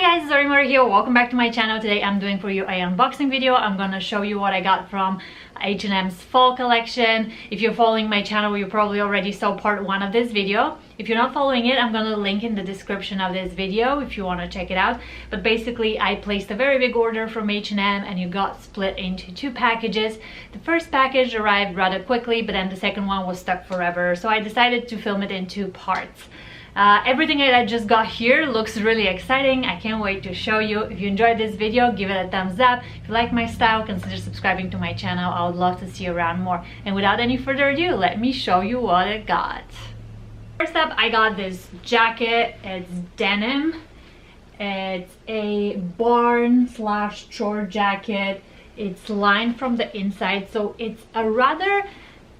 Hi guys, Zorimori here. Welcome back to my channel. Today I'm doing for you an unboxing video. I'm gonna show you what I got from H&M's fall collection. If you're following my channel, you probably already saw part 1 of this video. If you're not following it, I'm gonna link in the description of this video if you want to check it out. But basically, I placed a very big order from H&M and it got split into 2 packages. The first package arrived rather quickly, but then the second one was stuck forever. So I decided to film it in 2 parts. Everything that I just got here looks really exciting. I can't wait to show you. If you enjoyed this video, give it a thumbs up. If you like my style, consider subscribing to my channel. I would love to see you around more. And without any further ado, let me show you what I got. First up, I got this jacket. It's denim. It's a barn/chore jacket. It's lined from the inside, so it's a rather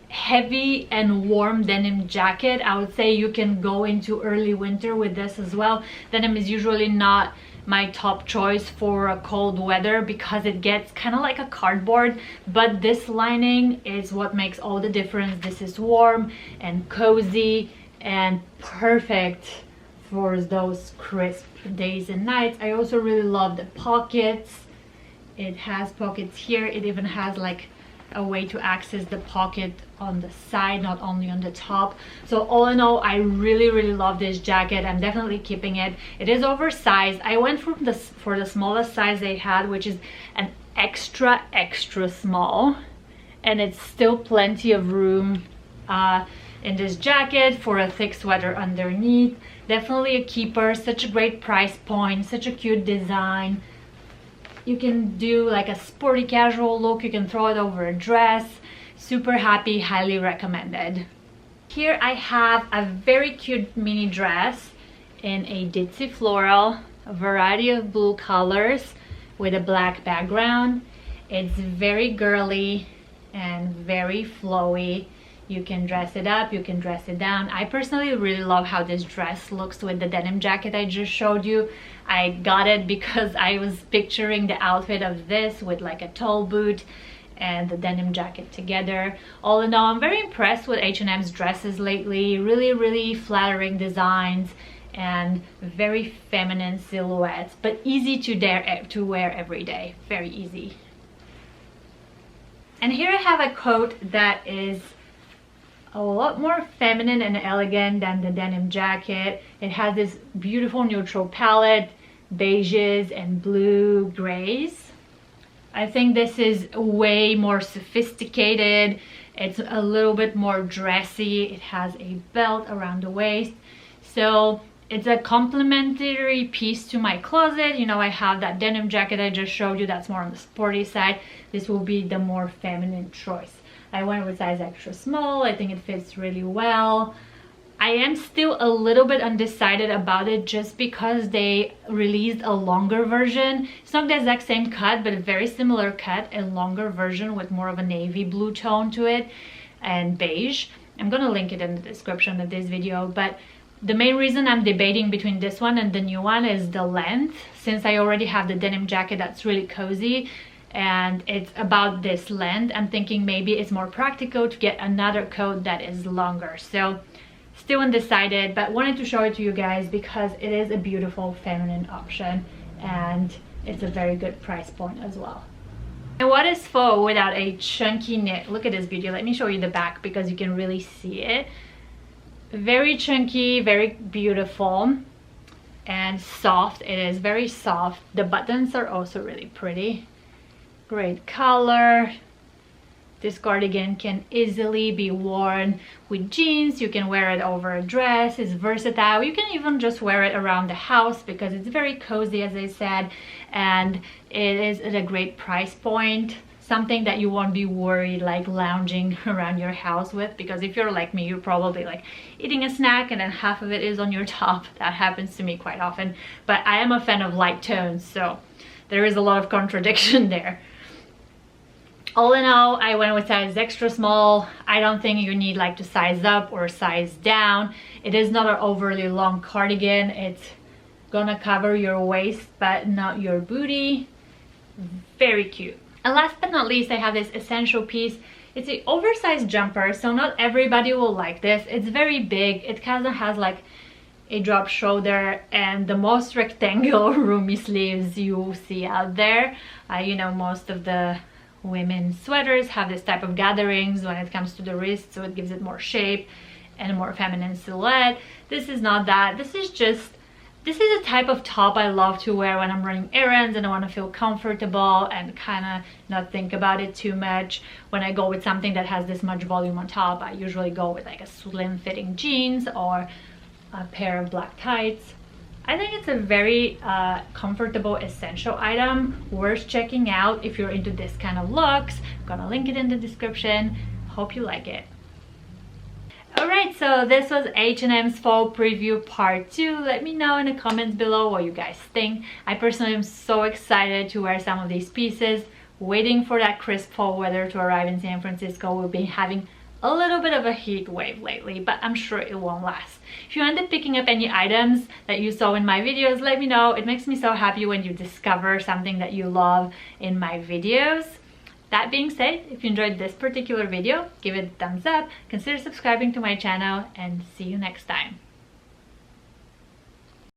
heavy and warm denim jacket. I would say you can go into early winter with this as well. Denim is usually not my top choice for a cold weather because it gets kind of like a cardboard, but this lining is what makes all the difference. This is warm and cozy and perfect for those crisp days and nights. I also really love the pockets. It has pockets here. It even has like a way to access the pocket on the side, not only on the top. So all in all, I really love this jacket. I'm definitely keeping it. It is oversized. I went for the smallest size they had, which is an extra small, and it's still plenty of room in this jacket for a thick sweater underneath. Definitely a keeper. Such a great price point, such a cute design. You can do like a sporty casual look. You can throw it over a dress. Super happy, highly recommended. Here I have a very cute mini dress in a ditzy floral, a variety of blue colors with a black background. It's very girly and very flowy. You can dress it up, you can dress it down. I personally really love how this dress looks with the denim jacket I just showed you. I got it because I was picturing the outfit of this with like a tall boot and the denim jacket together. All in all, I'm very impressed with H&M's dresses lately. Really flattering designs and very feminine silhouettes, but easy to wear every day. Very easy. And here I have a coat that is a lot more feminine and elegant than the denim jacket. It has this beautiful neutral palette, beiges and blue grays. I think this is way more sophisticated. It's a little bit more dressy. It has a belt around the waist. So it's a complementary piece to my closet. You know, I have that denim jacket I just showed you that's more on the sporty side. This will be the more feminine choice. I went with size extra small. I think it fits really well. I am still a little bit undecided about it just because they released a longer version. It's not the exact same cut, but a very similar cut, a longer version with more of a navy blue tone to it and beige. I'm gonna link it in the description of this video, but the main reason I'm debating between this one and the new one is the length. Since I already have the denim jacket that's really cozy, and it's about this length, I'm thinking maybe it's more practical to get another coat that is longer. So still undecided, but wanted to show it to you guys because it is a beautiful feminine option and it's a very good price point as well. And what is faux without a chunky knit? Look at this beauty. Let me show you the back because you can really see it. Very chunky, very beautiful and soft. It is very soft. The buttons are also really pretty. Great color. This cardigan can easily be worn with jeans. You can wear it over a dress. It's versatile. You can even just wear it around the house because it's very cozy, as I said, and it is at a great price point. Something that you won't be worried like lounging around your house with, because if you're like me, you're probably like eating a snack and then half of it is on your top. That happens to me quite often, but I am a fan of light tones, so there is a lot of contradiction there. All in all, I went with size extra small. I don't think you need like to size up or size down. It is not an overly long cardigan. It's gonna cover your waist but not your booty. Very cute. And last but not least, I have this essential piece. It's an oversized jumper, so not everybody will like this. It's very big. It kind of has like a drop shoulder, and the most rectangular roomy sleeves you see out there. You know, most of the women's sweaters have this type of gatherings when it comes to the wrist, so it gives it more shape and a more feminine silhouette. This is not that. This is a type of top I love to wear when I'm running errands and I want to feel comfortable and kind of not think about it too much. When I go with something that has this much volume on top, I usually go with like a slim fitting jeans or a pair of black tights. I think it's a very comfortable essential item, worth checking out if you're into this kind of looks. I'm gonna link it in the description. Hope you like it. Alright, so this was H&M's fall preview part 2. Let me know in the comments below what you guys think. I personally am so excited to wear some of these pieces, waiting for that crisp fall weather to arrive in San Francisco. We've been having a little bit of a heat wave lately, but I'm sure it won't last. If you end up picking up any items that you saw in my videos, let me know. It makes me so happy when you discover something that you love in my videos. That being said, if you enjoyed this particular video, give it a thumbs up, consider subscribing to my channel, and see you next time.